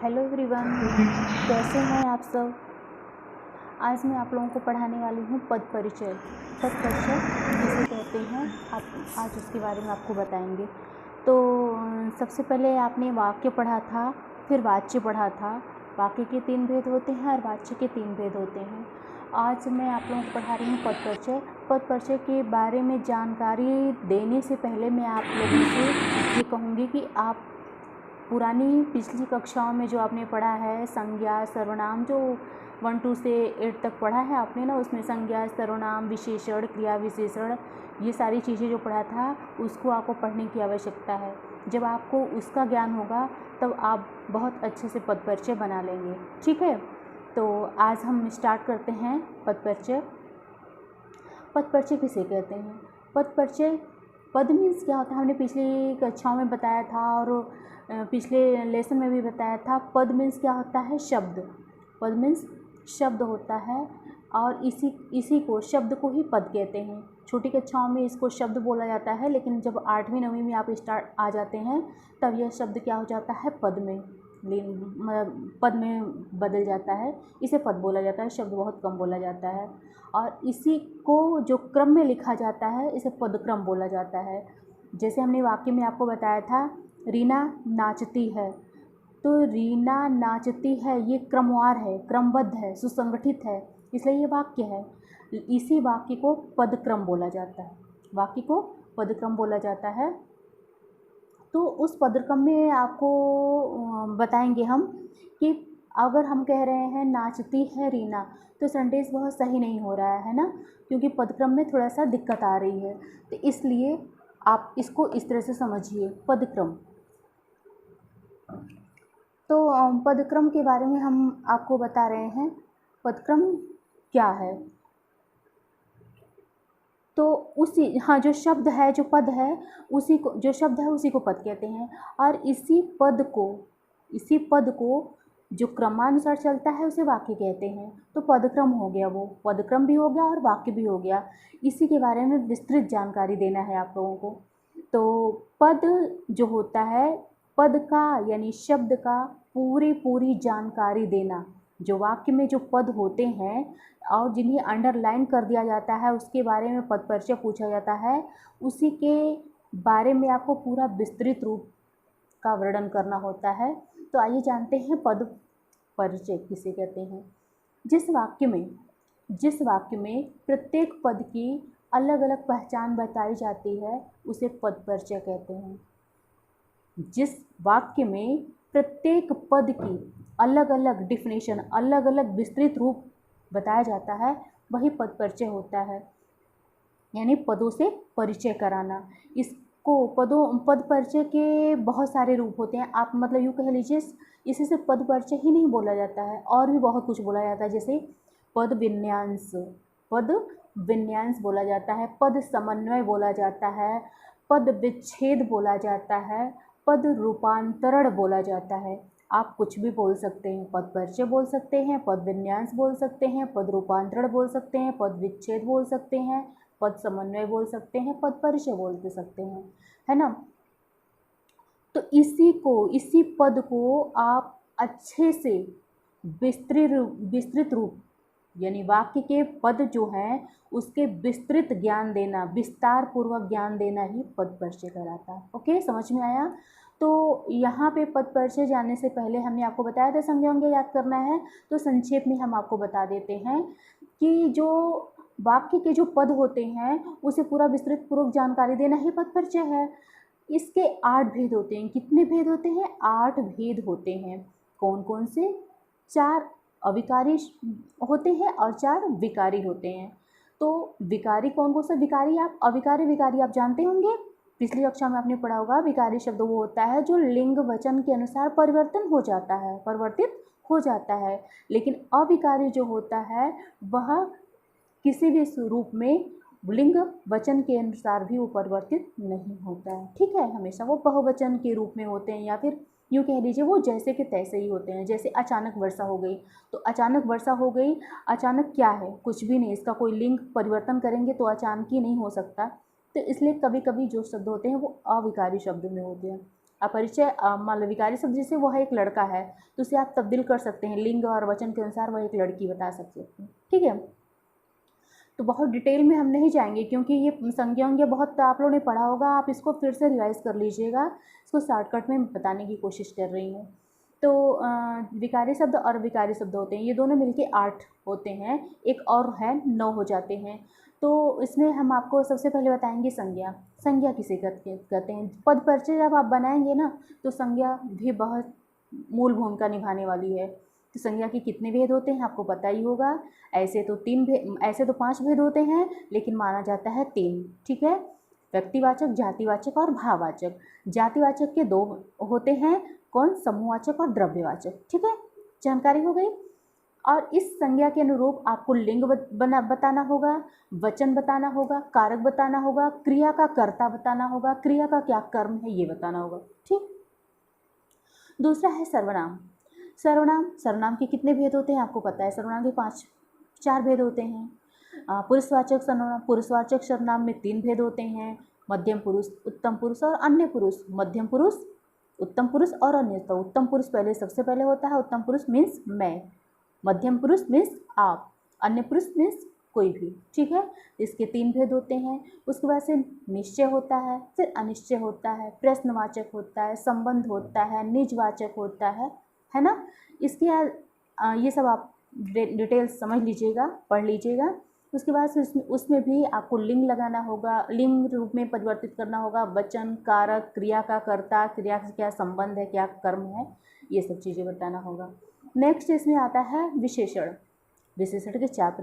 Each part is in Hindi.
हेलो एवरीवन, कैसे हैं आप सब। आज मैं आप लोगों को पढ़ाने वाली हूँ पद परिचय। पद परिचय किसे कहते हैं आप आज उसके बारे में आपको बताएंगे। तो सबसे पहले आपने वाक्य पढ़ा था, फिर वाच्य पढ़ा था। वाक्य के 3 भेद होते हैं और वाच्य के 3 भेद होते हैं। आज मैं आप लोगों को पढ़ा रही हूँ पद परिचय। पद परिचय के बारे में जानकारी देने से पहले मैं आप लोगों से ये कहूँगी कि आप पुरानी पिछली कक्षाओं में जो आपने पढ़ा है संज्ञा सर्वनाम, जो 1 2 से 8 तक पढ़ा है आपने ना, उसमें संज्ञा सर्वनाम विशेषण क्रिया विशेषण ये सारी चीज़ें जो पढ़ा था उसको आपको पढ़ने की आवश्यकता है। जब आपको उसका ज्ञान होगा तब आप बहुत अच्छे से पद परिचय बना लेंगे। ठीक है, तो आज हम स्टार्ट करते हैं पद परिचय। पद परिचय किसे कहते हैं। पद परिचय, पद मीन्स क्या होता है हमने पिछली कक्षाओं में बताया था और पिछले लेसन में भी बताया था। पद मीन्स क्या होता है, शब्द। पद मीन्स शब्द होता है और इसी को शब्द को ही पद कहते हैं। छोटी कक्षाओं में इसको शब्द बोला जाता है, लेकिन जब 8वीं 9वीं में आप स्टार्ट आ जाते हैं तब यह शब्द क्या हो जाता है, पद में मतलब पद में बदल जाता है। इसे पद बोला जाता है, शब्द बहुत कम बोला जाता है। और इसी को जो क्रम में लिखा जाता है इसे पदक्रम बोला जाता है। जैसे हमने वाक्य में आपको बताया था, रीना नाचती है, तो रीना नाचती है ये क्रमवार है, क्रमबद्ध है, सुसंगठित है, इसलिए ये वाक्य है। इसी वाक्य को पदक्रम बोला जाता है। वाक्य को पदक्रम बोला जाता है। तो उस पदक्रम में आपको बताएंगे हम कि अगर हम कह रहे हैं नाचती है रीना, तो सेंटेंस बहुत सही नहीं हो रहा है ना, क्योंकि पदक्रम में थोड़ा सा दिक्कत आ रही है। तो इसलिए आप इसको इस तरह से समझिए, पदक्रम। तो पदक्रम के बारे में हम आपको बता रहे हैं, पदक्रम क्या है। तो उसी जो शब्द है, जो पद है, उसी को, जो शब्द है उसी को पद कहते हैं। और इसी पद को जो क्रमानुसार चलता है उसे वाक्य कहते हैं। तो पदक्रम हो गया, वो पदक्रम भी हो गया और वाक्य भी हो गया। इसी के बारे में विस्तृत जानकारी देना है आप लोगों को। तो पद जो होता है, पद का यानी शब्द का पूरी जानकारी देना। जो वाक्य में जो पद होते हैं और जिन्हें अंडरलाइन कर दिया जाता है उसके बारे में पद परिचय पूछा जाता है। उसी के बारे में आपको पूरा विस्तृत रूप का वर्णन करना होता है। तो आइए जानते हैं पद परिचय किसे कहते हैं। जिस वाक्य में प्रत्येक पद की अलग अलग पहचान बताई जाती है उसे पद परिचय कहते हैं। जिस वाक्य में प्रत्येक पद की अलग अलग डिफिनेशन, अलग अलग विस्तृत रूप बताया जाता है वही पद परिचय होता है, यानी पदों से परिचय कराना। इसको पद परिचय के बहुत सारे रूप होते हैं। आप मतलब यूँ कह लीजिए, इसी से पद परिचय ही नहीं बोला जाता है, और भी बहुत कुछ बोला जाता है। जैसे पद विन्यास बोला जाता है, पद समन्वय बोला जाता है, पद विच्छेद बोला जाता है, पद रूपांतरण बोला जाता है। आप कुछ भी बोल सकते हैं, पद परिचय बोल सकते हैं, पद विन्यास बोल सकते हैं, पद रूपांतरण बोल सकते हैं, पद विच्छेद बोल सकते हैं, पद समन्वय बोल सकते हैं, पद परिचय बोल सकते हैं, है ना। तो इसी पद को आप अच्छे से विस्तृत रूप यानी वाक्य के पद जो हैं उसके विस्तृत ज्ञान देना, विस्तार पूर्वक ज्ञान देना ही पद परिचय कहलाता है। ओके, समझ में आया। तो यहाँ पे पद परिचय जानने से पहले हमने आपको बताया था संज्ञा याद करना है, तो संक्षेप में हम आपको बता देते हैं कि जो वाक्य के जो पद होते हैं उसे पूरा विस्तृत पूर्वक जानकारी देना ही पद परिचय है। इसके 8 भेद होते हैं। कितने भेद होते हैं? 8 भेद होते हैं। कौन कौन से? 4 अविकारी होते हैं और 4 विकारी होते हैं। तो विकारी कौन कौन सा? विकारी आप अविकारी विकारी आप जानते होंगे, पिछली कक्षा में आपने पढ़ा होगा। विकारी शब्द वो होता है जो लिंग वचन के अनुसार परिवर्तित हो जाता है। लेकिन अविकारी जो होता है वह किसी भी स्वरूप में लिंग वचन के अनुसार भी वो परिवर्तित नहीं होता है। ठीक है, हमेशा वो बहुवचन के रूप में होते हैं, या फिर यूँ कह लीजिए वो जैसे के तैसे ही होते हैं। जैसे अचानक वर्षा हो गई, तो अचानक वर्षा हो गई, अचानक क्या है? कुछ भी नहीं। इसका कोई लिंग परिवर्तन करेंगे तो अचानक ही नहीं हो सकता। तो इसलिए कभी कभी जो शब्द होते हैं वो अविकारी शब्द में होते हैं। अपरिचय मान लो विकारी शब्द जैसे वह एक लड़का है तो उसे आप तब्दील कर सकते हैं, लिंग और वचन के अनुसार वह एक लड़की बता सकते हैं। ठीक है, तो बहुत डिटेल में हम नहीं जाएंगे क्योंकि ये संज्ञा बहुत आप लोगों ने पढ़ा होगा, आप इसको फिर से रिवाइज कर लीजिएगा, इसको शॉर्टकट में बताने की कोशिश कर रही हूँ। तो विकारी शब्द और विकारी शब्द होते हैं, ये दोनों मिलके 8 होते हैं, एक और है 9 हो जाते हैं। तो इसमें हम आपको सबसे पहले बताएंगे संज्ञा। संज्ञा किसे कहते हैं? पद परिचय जब आप बनाएंगे ना तो संज्ञा भी बहुत मूल भूमिका निभाने वाली है। तो संज्ञा के कितने भेद होते हैं आपको पता ही होगा। ऐसे तो 5 भेद होते हैं लेकिन माना जाता है 3। ठीक है, व्यक्तिवाचक, जातिवाचक और भाववाचक। जातिवाचक के 2 होते हैं, कौन? समूहवाचक और द्रव्यवाचक। ठीक है, जानकारी हो गई। और इस संज्ञा के अनुरूप आपको लिंग बताना होगा, वचन बताना होगा, कारक बताना होगा, क्रिया का कर्ता बताना होगा, क्रिया का क्या कर्म है ये बताना होगा। ठीक, दूसरा है सर्वनाम। सर्वनाम के कितने भेद होते हैं आपको पता है? सर्वनाम के 4 भेद होते हैं। पुरुषवाचक सर्वनाम में 3 भेद होते हैं, मध्यम पुरुष, उत्तम पुरुष और अन्य पुरुष। मध्यम पुरुष, उत्तम पुरुष और अन्य। तो उत्तम पुरुष पहले सबसे पहले होता है, उत्तम पुरुष मीन्स मैं, मध्यम पुरुष मीन्स आप, अन्य पुरुष मीन्स कोई भी। ठीक है, इसके 3 भेद होते हैं। उसके बाद से निश्चय होता है, फिर अनिश्चय होता है, प्रश्नवाचक होता है, संबंध होता है, निजवाचक होता है ना। इसके ये सब आप डिटेल समझ लीजिएगा, पढ़ लीजिएगा। उसके बाद से उसमें भी आपको लिंग लगाना होगा, लिंग रूप में परिवर्तित करना होगा, वचन, कारक, क्रिया का कर्ता, क्रिया से क्या संबंध है, क्या कर्म है, ये सब चीज़ें बताना होगा। नेक्स्ट इसमें आता है विशेषण। विशेषण के 4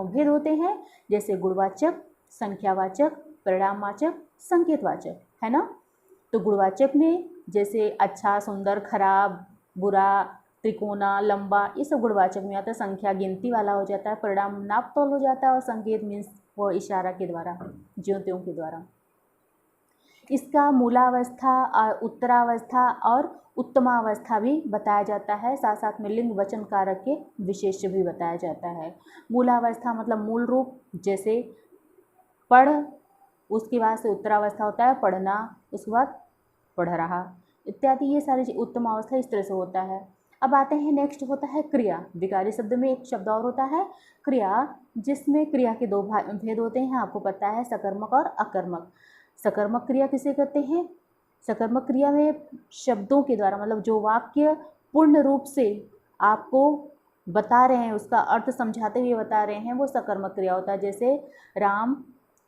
भेद होते हैं, जैसे गुणवाचक, संख्यावाचक, परिणामवाचक, संकेतवाचक, है ना। तो गुणवाचक में जैसे अच्छा, सुंदर, खराब, बुरा, त्रिकोणा, लंबा, ये सब गुणवाचक में आता है। संख्या गिनती वाला हो जाता है, परिणाम नाप तोल हो जाता है और संकेत मीन्स वो इशारा के द्वारा, ज्यों त्यों के द्वारा। इसका मूलावस्था, उत्तरावस्था और उत्तमावस्था भी बताया जाता है। साथ साथ में लिंग, वचन, कारक के विशेष्य भी बताया जाता है। मूलावस्था मतलब मूल रूप, जैसे पढ़, उसके बाद से उत्तरावस्था होता है पढ़ना, उसके बाद पढ़ रहा इत्यादि, ये सारी उत्तमावस्था इस तरह से होता है। अब आते हैं, नेक्स्ट होता है क्रिया। विकारी शब्द में एक शब्द और होता है क्रिया, जिसमें क्रिया के 2 भेद होते हैं, आपको पता है, सकर्मक और अकर्मक। सकर्मक क्रिया किसे कहते हैं? सकर्मक क्रिया में शब्दों के द्वारा, मतलब जो वाक्य पूर्ण रूप से आपको बता रहे हैं, उसका अर्थ समझाते हुए बता रहे हैं, वो सकर्मक क्रिया होता है। जैसे राम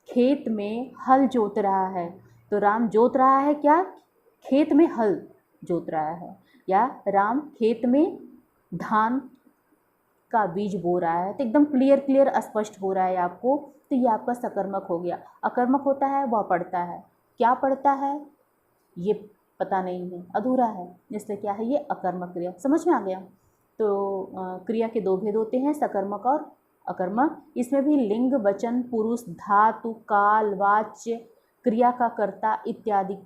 खेत में हल जोत रहा है, तो राम जोत रहा है क्या? खेत में हल जोत रहा है। या राम खेत में धान का बीज बो रहा है, तो एकदम क्लियर स्पष्ट हो रहा है आपको, तो ये आपका सकर्मक हो गया। अकर्मक होता है वह पढ़ता है, क्या पढ़ता है ये पता नहीं है, अधूरा है, इसलिए क्या है, ये अकर्मक क्रिया। समझ में आ गया। तो क्रिया के 2 भेद होते हैं, सकर्मक और अकर्मक। इसमें भी लिंग, वचन, पुरुष, धातु, काल, वाच्य, क्रिया का कर्ता इत्यादि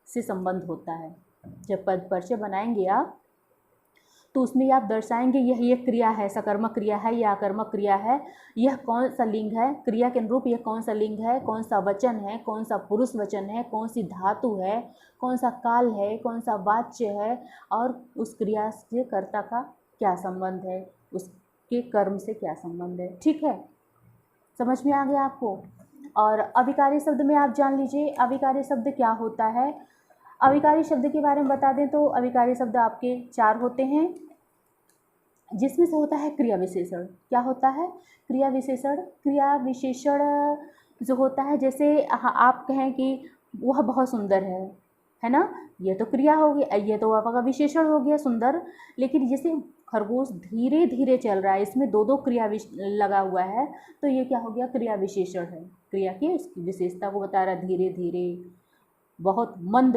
से संबंध होता है। जब पद परिचय बनाएंगे आप तो उसमें आप दर्शाएंगे यह ये क्रिया है, सकर्मक क्रिया है या अकर्मक क्रिया है, यह कौन सा लिंग है, क्रिया के अनुरूप यह कौन सा लिंग है, कौन सा वचन है, कौन सा पुरुष वचन है, कौन सी धातु है, कौन सा काल है, कौन सा वाच्य है, और उस क्रिया से कर्ता का क्या संबंध है, उसके कर्म से क्या संबंध है। ठीक है, समझ में आ गया आपको। और अविकारी शब्द में आप जान लीजिए अविकारी शब्द क्या होता है। अविकारी शब्द के बारे में बता दें तो अविकारी शब्द आपके 4 होते हैं, जिसमें से होता है क्रिया विशेषण। क्या होता है? क्रिया विशेषण। क्रिया विशेषण जो होता है, जैसे आप कहें कि वह बहुत सुंदर है ना, ये तो क्रिया हो गई, ये तो आपका विशेषण हो गया सुंदर। लेकिन जैसे खरगोश धीरे धीरे चल रहा है, इसमें 2 क्रिया लगा हुआ है, तो ये क्या हो गया? क्रिया विशेषण है। क्रिया की विशेषता को बता रहा है, धीरे धीरे, बहुत मंद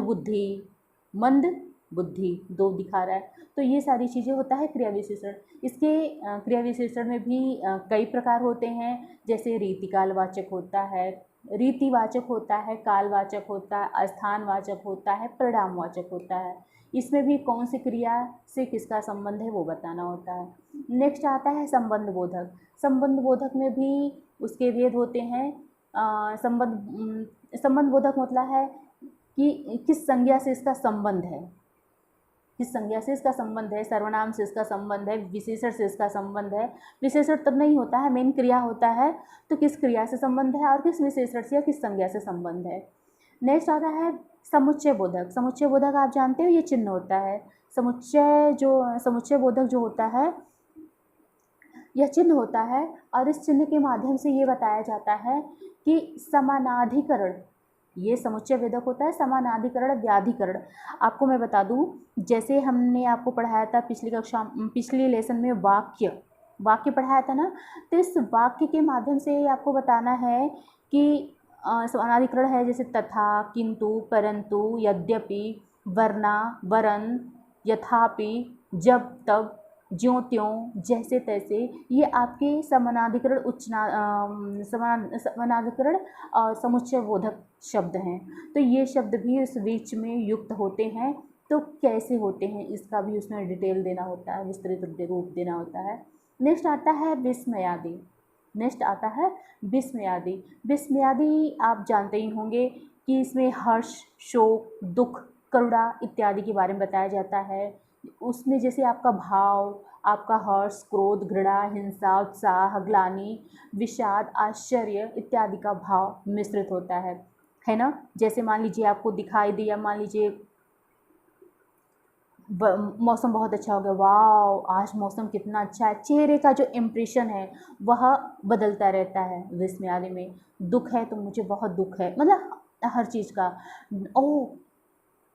बुद्धि 2 दिखा रहा है, तो ये सारी चीज़ें होता है क्रिया विशेषण। इसके क्रिया विशेषण में भी कई प्रकार होते हैं, जैसे रीतिकालवाचक होता है, रीतिवाचक होता है, कालवाचक होता है, स्थानवाचक होता है, परिणामवाचक होता है। इसमें भी कौन सी क्रिया से किसका संबंध है वो बताना होता है। नेक्स्ट आता है संबंध बोधक। संबंध बोधक में भी उसके भेद होते हैं। संबंध बोधक मतलब है कि किस संज्ञा से इसका संबंध है, किस संज्ञा से इसका संबंध है, सर्वनाम से इसका संबंध है, विशेषण से इसका संबंध है। विशेषण तब नहीं होता है, मेन क्रिया होता है, तो किस क्रिया से संबंध है और किस विशेषण से या किस संज्ञा से संबंध है। नेक्स्ट आता है समुच्चय बोधक। समुच्चय बोधक आप जानते हो, ये चिन्ह होता है। समुच्चय बोधक जो होता है यह चिन्ह होता है, और इस चिन्ह के माध्यम से ये बताया जाता है कि समानाधिकरण, ये समुच्चय बोधक होता है, समानाधिकरण व्याधिकरण। आपको मैं बता दूं, जैसे हमने आपको पढ़ाया था पिछली लेसन में वाक्य पढ़ाया था ना, तो इस वाक्य के माध्यम से आपको बताना है कि समानाधिकरण है, जैसे तथा, किंतु, परंतु, यद्यपि, वरना, वरन, यथापि, जब तब, ज्यों त्यों, जैसे तैसे, ये आपके समानाधिकरण समानाधिकरण और समुच्चय बोधक शब्द हैं। तो ये शब्द भी इस बीच में युक्त होते हैं। तो कैसे होते हैं इसका भी उसमें डिटेल देना होता है, विस्तृत रूप देना होता है। नेक्स्ट आता है विस्मयादि। विस्मयादि आप जानते ही होंगे कि इसमें हर्ष, शोक, दुख, करुणा इत्यादि के बारे में बताया जाता है। उसमें जैसे आपका भाव, आपका हर्ष, क्रोध, घृणा, हिंसा, उत्साह, ग्लानि, विषाद, आश्चर्य इत्यादि का भाव मिश्रित होता है ना। जैसे मान लीजिए आपको दिखाई दिया, मान लीजिए मौसम बहुत अच्छा हो गया, वाह आज मौसम कितना अच्छा है, चेहरे का जो इम्प्रेशन है वह बदलता रहता है विस्मयादि में। दुख है तो मुझे बहुत दुख है, मतलब हर चीज़ का, ओह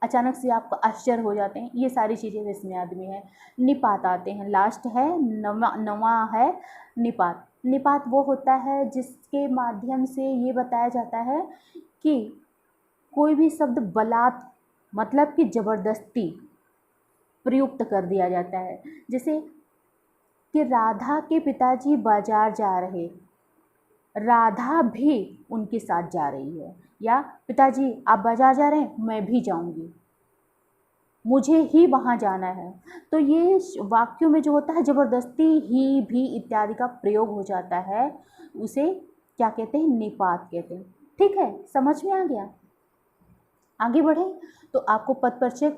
अचानक से आपको आश्चर्य हो जाते हैं, ये सारी चीज़ें विस्मयादि में है। निपात आते हैं, लास्ट है नवा है निपात। निपात वो होता है जिसके माध्यम से ये बताया जाता है कि कोई भी शब्द बलात् मतलब कि ज़बरदस्ती प्रयुक्त कर दिया जाता है। जैसे कि राधा के पिताजी बाजार जा रहे, राधा भी उनके साथ जा रही है, या पिताजी आप बाजार जा रहे हैं, मैं भी जाऊंगी, मुझे ही वहाँ जाना है। तो ये वाक्यों में जो होता है ज़बरदस्ती, ही, भी इत्यादि का प्रयोग हो जाता है, उसे क्या कहते हैं, निपात कहते हैं। ठीक है, समझ में आ गया। आगे बढ़ें तो आपको पद परिचय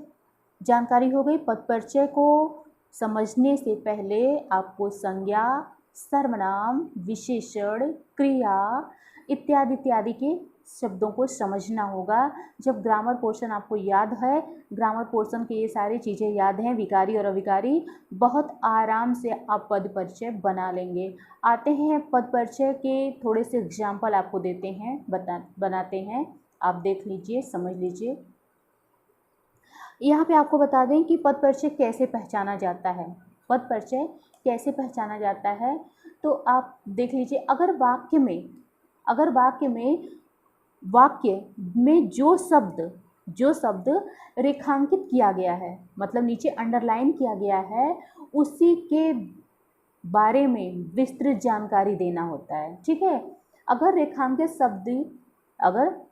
जानकारी हो गई। पद परिचय को समझने से पहले आपको संज्ञा, सर्वनाम, विशेषण, क्रिया इत्यादि इत्यादि के शब्दों को समझना होगा। जब ग्रामर पोर्शन आपको याद है, ग्रामर पोर्शन की ये सारी चीज़ें याद हैं, विकारी और अविकारी, बहुत आराम से आप पद परिचय बना लेंगे। आते हैं पद परिचय के थोड़े से एग्जाम्पल आपको देते हैं, बनाते हैं, आप देख लीजिए, समझ लीजिए। यहाँ पे आपको बता दें कि पद परिचय कैसे पहचाना जाता है। पद परिचय कैसे पहचाना जाता है तो आप देख लीजिए, अगर वाक्य में जो शब्द रेखांकित किया गया है, मतलब नीचे अंडरलाइन किया गया है, उसी के बारे में विस्तृत जानकारी देना होता है। ठीक है, अगर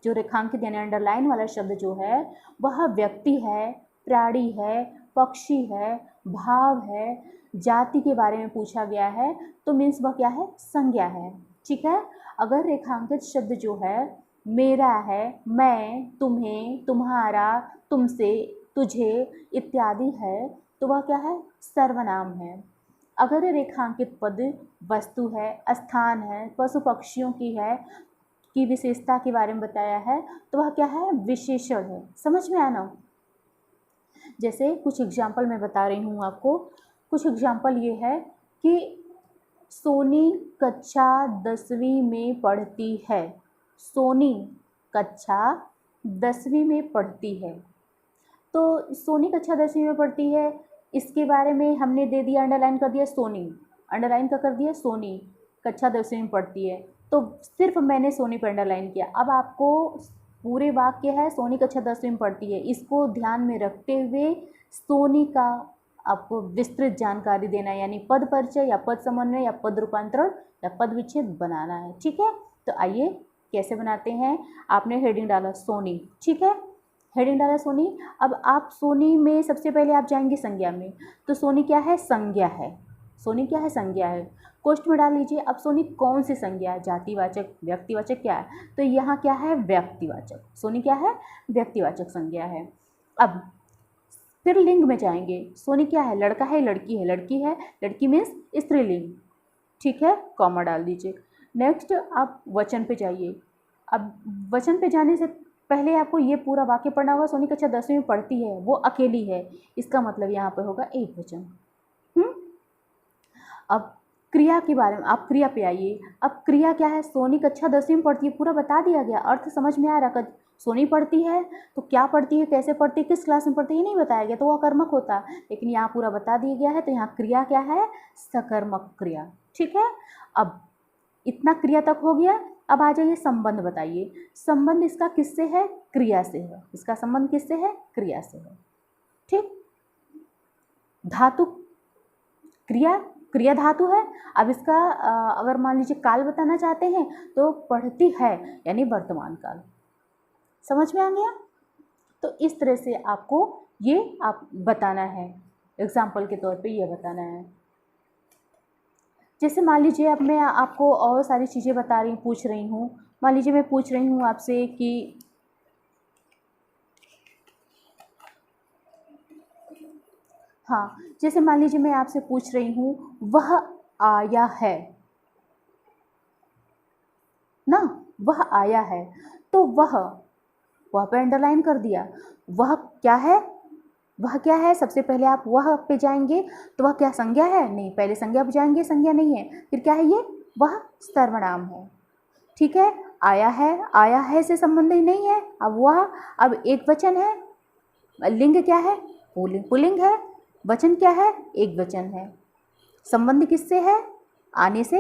जो रेखांकित यानी अंडरलाइन वाला शब्द जो है वह व्यक्ति है, प्राणी है, पक्षी है, भाव है, जाति के बारे में पूछा गया है, तो मीन्स वह क्या है, संज्ञा है। ठीक है, अगर रेखांकित शब्द जो है मेरा है, मैं, तुम्हें, तुम्हारा, तुमसे, तुझे इत्यादि है, तो वह क्या है, सर्वनाम है। अगर रेखांकित पद वस्तु है, स्थान है, पशु पक्षियों की विशेषता के बारे में बताया है, तो वह क्या है, विशेषण है। समझ में आना। जैसे कुछ एग्जाम्पल मैं बता रही हूँ आपको। कुछ एग्जाम्पल ये है कि सोनी कक्षा 10वीं में पढ़ती है। सोनी कक्षा 10वीं में पढ़ती है, तो सोनी कक्षा 10वीं में पढ़ती है, इसके बारे में हमने दे दिया, अंडरलाइन कर दिया सोनी, अंडरलाइन का कर दिया सोनी कक्षा 10वीं में पढ़ती है, तो सिर्फ मैंने सोनी पर अंडरलाइन किया। अब आपको पूरे वाक्य है सोनी कक्षा 10वीं में पढ़ती है, इसको ध्यान में रखते हुए सोनी का आपको विस्तृत जानकारी देना है, यानी पद परिचय या पद समन्वय या पद रूपांतरण या पद विच्छेद बनाना है। ठीक है, तो आइए कैसे बनाते हैं। आपने हेडिंग डाला सोनी, ठीक है, हेडिंग डाला सोनी। अब आप सोनी में सबसे पहले आप जाएंगे संज्ञा में, तो सोनी क्या है, संज्ञा है। सोनी क्या है? संज्ञा है। क्वेश्चन में डाल लीजिए अब सोनी कौन सी संज्ञा है? जातिवाचक, व्यक्तिवाचक, क्या है? तो यहाँ क्या है? व्यक्तिवाचक। सोनी क्या है? व्यक्तिवाचक संज्ञा है। अब फिर लिंग में जाएंगे। सोनी क्या है? लड़का है, लड़की है? लड़की है, लड़की मीन्स स्त्रीलिंग, ठीक है, कॉमा डाल दीजिए। नेक्स्ट आप वचन पे जाइए। अब वचन पे जाने से पहले आपको ये पूरा वाक्य पढ़ना होगा। सोनी कक्षा 10वीं में पढ़ती है, वो अकेली है, इसका मतलब यहाँ पे होगा एक वचन। अब क्रिया के बारे में, आप क्रिया पे आइए। अब क्रिया क्या है? सोनी कक्षा 10वीं में पढ़ती है, पूरा बता दिया गया, अर्थ समझ में आ रहा। सोनी पढ़ती है तो क्या पढ़ती है, कैसे पढ़ती है, किस क्लास में पढ़ती है, ये नहीं बताया गया तो वो अकर्मक होता, लेकिन यहाँ पूरा बता दिया गया है। तो यहाँ क्रिया क्या है? सकर्मक क्रिया, ठीक है। अब इतना क्रिया तक हो गया। अब आ जाइए संबंध बताइए। संबंध इसका किससे है? क्रिया से है। इसका संबंध किससे है? क्रिया से है, ठीक। धातु क्रिया, क्रिया धातु है। अब इसका अगर मान लीजिए काल बताना चाहते हैं तो पढ़ती है यानी वर्तमान काल, समझ में आ गया। तो इस तरह से आपको ये आप बताना है, एग्जाम्पल के तौर पे ये बताना है। जैसे मान लीजिए अब मैं आपको और सारी चीज़ें बता रही हूँ, पूछ रही हूँ। मान लीजिए मैं पूछ रही हूँ आपसे कि हाँ, जैसे मान लीजिए मैं आपसे पूछ रही हूँ वह आया है ना, वह आया है, तो वह पे अंडरलाइन कर दिया। वह क्या है? वह क्या है? सबसे पहले आप वह पे जाएंगे तो वह क्या संज्ञा है? नहीं, पहले संज्ञा पे जाएंगे, संज्ञा नहीं है। फिर क्या है? ये वह सर्वनाम है, ठीक है। आया है, आया है से संबंध नहीं है। अब वह, अब एक वचन है, लिंग क्या है? पुल्लिंग, पुल्लिंग है। वचन क्या है? एक वचन है। संबंध किससे है? आने से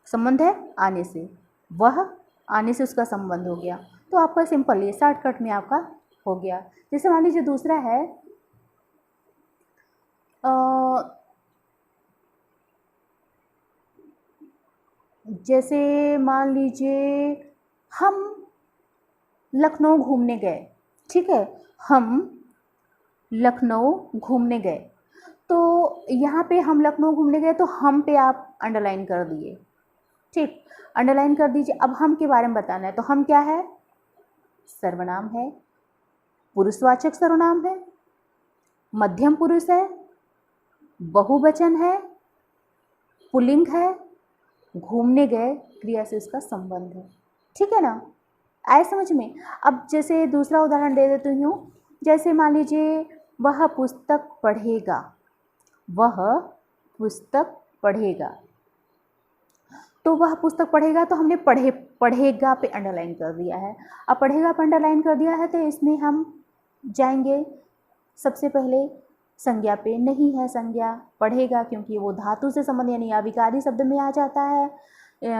संबंध है, आने से। वह आने से उसका संबंध हो गया। तो आपका सिंपल, ये शॉर्टकट में आपका हो गया। जैसे मान लीजिए दूसरा है जैसे मान लीजिए हम लखनऊ घूमने गए, ठीक है, हम लखनऊ घूमने गए। तो यहाँ पे हम लखनऊ घूमने गए तो हम पे आप अंडरलाइन कर दिए, ठीक, अंडरलाइन कर दीजिए। अब हम के बारे में बताना है। तो हम क्या है? सर्वनाम है, पुरुषवाचक सर्वनाम है, मध्यम पुरुष है, बहुवचन है, पुल्लिंग है, घूमने गए क्रिया से उसका संबंध है, ठीक है ना, आए समझ में। अब जैसे दूसरा उदाहरण दे देती हूँ। जैसे मान लीजिए वह पुस्तक पढ़ेगा, वह पुस्तक पढ़ेगा। तो वह पुस्तक पढ़ेगा, तो हमने पढ़ेगा पे अंडरलाइन कर दिया है। अब पढ़ेगा पे अंडरलाइन कर दिया है तो इसमें हम जाएंगे सबसे पहले संज्ञा पे। नहीं है संज्ञा, पढ़ेगा क्योंकि वो धातु से संबंध यानी अविकारी शब्द में आ जाता है,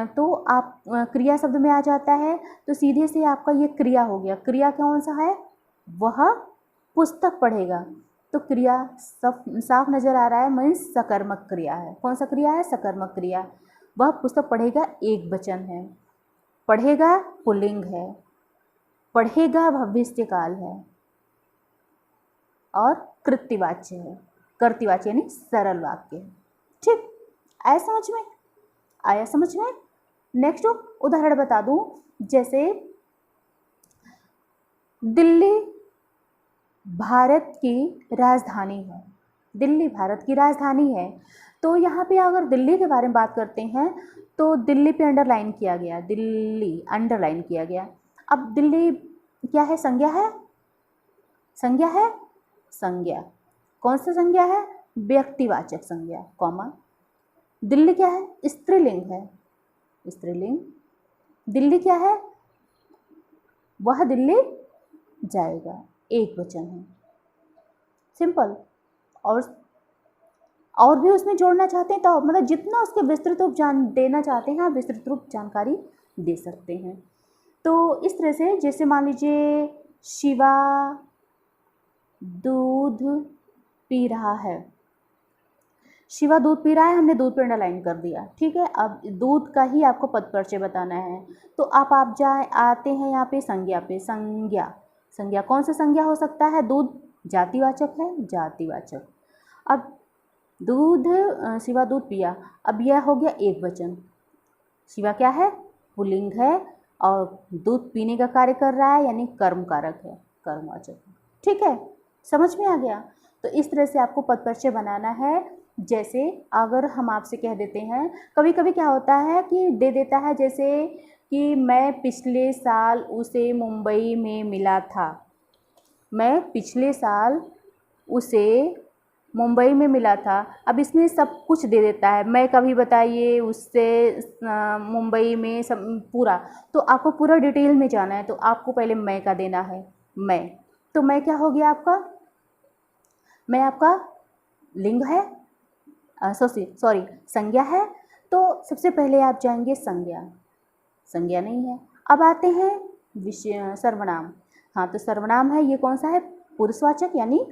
तो आप क्रिया शब्द में आ जाता है, तो सीधे से आपका ये क्रिया हो गया। क्रिया कौन सा है? वह पुस्तक पढ़ेगा। तो क्रिया साफ नज़र आ रहा है, मीन्स सकर्मक क्रिया है। कौन सा क्रिया है? सकर्मक क्रिया। वह पुस्तक पढ़ेगा एक वचन है, पढ़ेगा पुल्लिंग है, पढ़ेगा भविष्य काल है, और कृत्यवाच्य है, कर्तृवाच्य यानी सरल वाक्य है, ठीक। आया समझ में? आया समझ में। नेक्स्ट उदाहरण बता दूं। जैसे दिल्ली भारत की राजधानी है, दिल्ली भारत की राजधानी है। तो यहाँ पे अगर दिल्ली के बारे में बात करते हैं तो दिल्ली पे अंडरलाइन किया गया, दिल्ली अंडरलाइन किया गया। अब दिल्ली क्या है? संज्ञा है, संज्ञा है, संज्ञा। कौन सा संज्ञा है? व्यक्तिवाचक संज्ञा, कॉमा। दिल्ली क्या है? स्त्रीलिंग है, स्त्रीलिंग। दिल्ली क्या है? वह दिल्ली जाएगा, एक वचन है, सिंपल। और भी उसमें जोड़ना चाहते हैं तो मतलब जितना उसके विस्तृत रूप देना चाहते हैं आप विस्तृत रूप जानकारी दे सकते हैं। तो इस तरह से जैसे मान लीजिए शिवा दूध पी रहा है, शिवा दूध पी रहा है, हमने दूध पे अंडरलाइन कर दिया, ठीक है। अब दूध का ही आपको पद परिचय बताना है, तो आप आते हैं यहाँ पे संज्ञा पे। संज्ञा, संज्ञा कौन सा संज्ञा हो सकता है? दूध जातिवाचक है, जातिवाचक। अब शिवा दूध पिया। अब यह हो गया एक वचन। शिवा क्या है? पुल्लिंग है और दूध पीने का कार्य कर रहा है, यानी कर्म कारक है, कर्मवाचक। ठीक है, समझ में आ गया? तो इस तरह से आपको पद परिचय बनाना है। जैसे अगर हम आपसे कह देते हैं, कभी कभी क्या होता है कि दे देता है, जैसे कि मैं पिछले साल उसे मुंबई में मिला था। मैं पिछले साल उसे मुंबई में मिला था। अब इसमें सब कुछ दे देता है, मैं कभी बताइए उससे मुंबई में सब पूरा। तो आपको पूरा डिटेल में जाना है तो आपको पहले मैं का देना है। मैं, तो मैं क्या हो गया आपका? मैं आपका लिंग है, सॉरी संज्ञा है। तो सबसे पहले आप जाएंगे संज्ञा, संज्ञा नहीं है। अब आते हैं सर्वनाम। हाँ, तो सर्वनाम है, ये कौन सा है? पुरुषवाचक यानी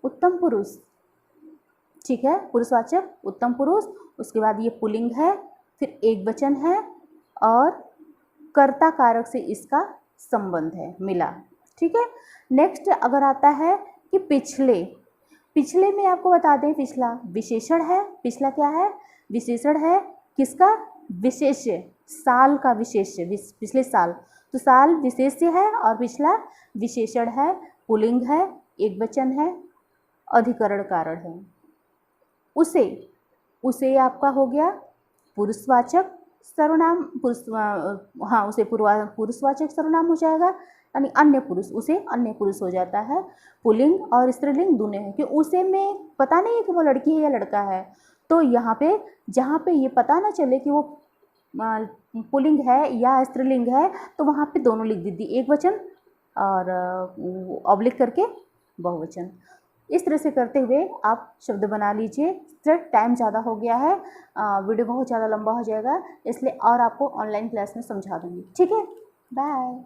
उत्तम पुरुष। ठीक है, पुरुषवाचक उत्तम पुरुष। उसके बाद ये पुल्लिंग है, फिर एक वचन है और कर्ता कारक से इसका संबंध है, मिला। ठीक है, नेक्स्ट अगर आता है कि पिछले, पिछले में आपको बता दें पिछला विशेषण है। पिछला क्या है? विशेषण है। किसका? विशेष्य, साल का विशेष्य, पिछले साल। तो साल विशेष्य है और पिछला विशेषण है, पुल्लिंग है, एक वचन है, अधिकरण कारण है। उसे, उसे आपका हो गया पुरुषवाचक सर्वनाम, हाँ उसे पुरुषवाचक सर्वनाम हो जाएगा, यानी अन्य पुरुष, उसे अन्य पुरुष हो जाता है। पुल्लिंग और स्त्रीलिंग दोनों है कि उसे में पता नहीं है कि वो लड़की है या लड़का है। तो यहाँ पे जहाँ पे ये पता ना चले कि वो पुल्लिंग है या स्त्रीलिंग है, तो वहाँ पे दोनों लिख दीजिए, एक वचन और ऑब्लिक करके बहुवचन। इस तरह से करते हुए आप शब्द बना लीजिए। सर टाइम ज़्यादा हो गया है, वीडियो बहुत ज़्यादा लंबा हो जाएगा, इसलिए और आपको ऑनलाइन क्लास में समझा दूँगी। ठीक है, बाय।